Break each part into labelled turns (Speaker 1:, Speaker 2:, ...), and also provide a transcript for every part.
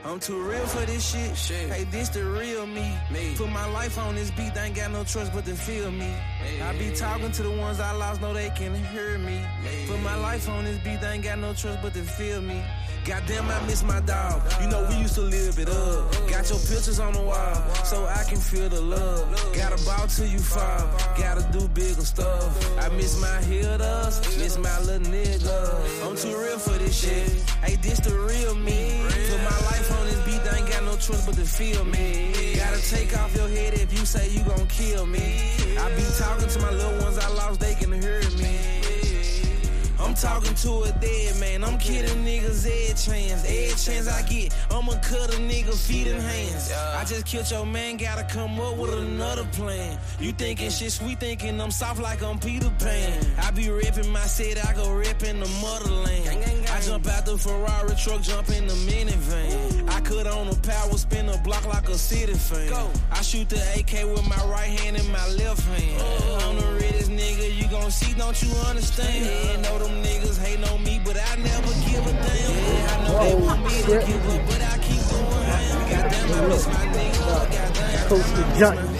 Speaker 1: I'm too real for this shit. Hey, this the real me. Put my life on this beat, I ain't got no choice but to feel me. I be talking to the ones I lost, know they can hear me. Put my life on this beat, I ain't got no choice but to feel me. Goddamn, I miss my dog. You know we used to live it up. Got your pictures on the wall, so I can feel the love. Gotta ball till you fall. Gotta do bigger stuff. I miss my hitters, miss my little nigga. I'm too real for this shit. Hey, this the real me. Put my life on this beat, I ain't got no choice but to feel me. Gotta take off your head if you say you gon' kill me. I be talking to my little ones I lost, they can hear me. I'm talking to a dead man, I'm kidding niggas every chance I get, I'ma cut a nigga feet and hands. I just killed your man, gotta come up with another plan. You thinking shit sweet, thinking I'm soft like I'm Peter Pan. I be reppin' my city, I go rep in the motherland. I jump out the Ferrari truck, jump in the minivan. I cut on a power, spin a block like a city fan. I shoot the AK with my right hand and my left hand. I'm the reddest nigga you gon' see, don't you understand? Yeah, know them niggas hate on me, but I never give a damn. Yeah, I know they want me to give up, but I keep going. Goddamn, I miss my nigga. Goddamn,
Speaker 2: Coach the Giant.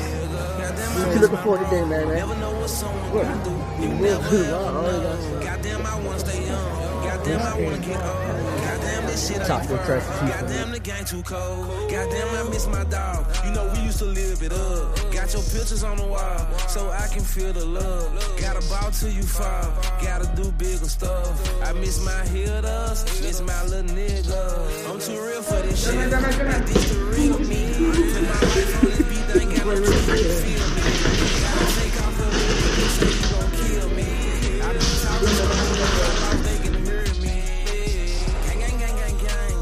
Speaker 2: What you looking forward to today, man?
Speaker 1: Never know what someone can do. You never know. Goddamn, I wanna stay young. Goddamn, I wanna get old. Goddamn, this shit ain't fun. Goddamn, the game too cold. Goddamn, I miss my dog. You know we used to live it up. Got your pictures on the wall, so I can feel the love. Gotta ball till you fall. Gotta do bigger stuff. I miss my hitters, miss my little nigga. I'm too real for this shit. Like this the real me. Put my life on this beat, I ain't got no truth to feel me. Gotta take off the hood, you say you gon' kill me. I be talking to my people, they can hear me. Gang, gang, gang, gang, gang.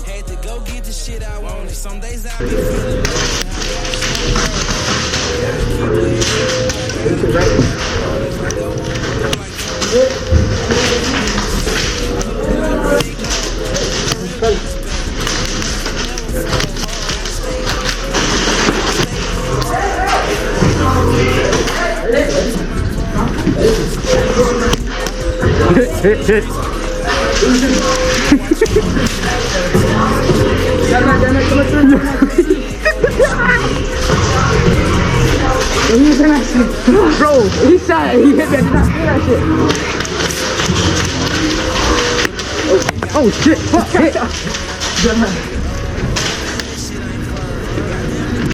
Speaker 1: Had to go get the shit I wanted. Some days I be feeling
Speaker 2: Hit. Bro, he shot it. He hit that. Did not feel that shit. Oh shit. Fuck.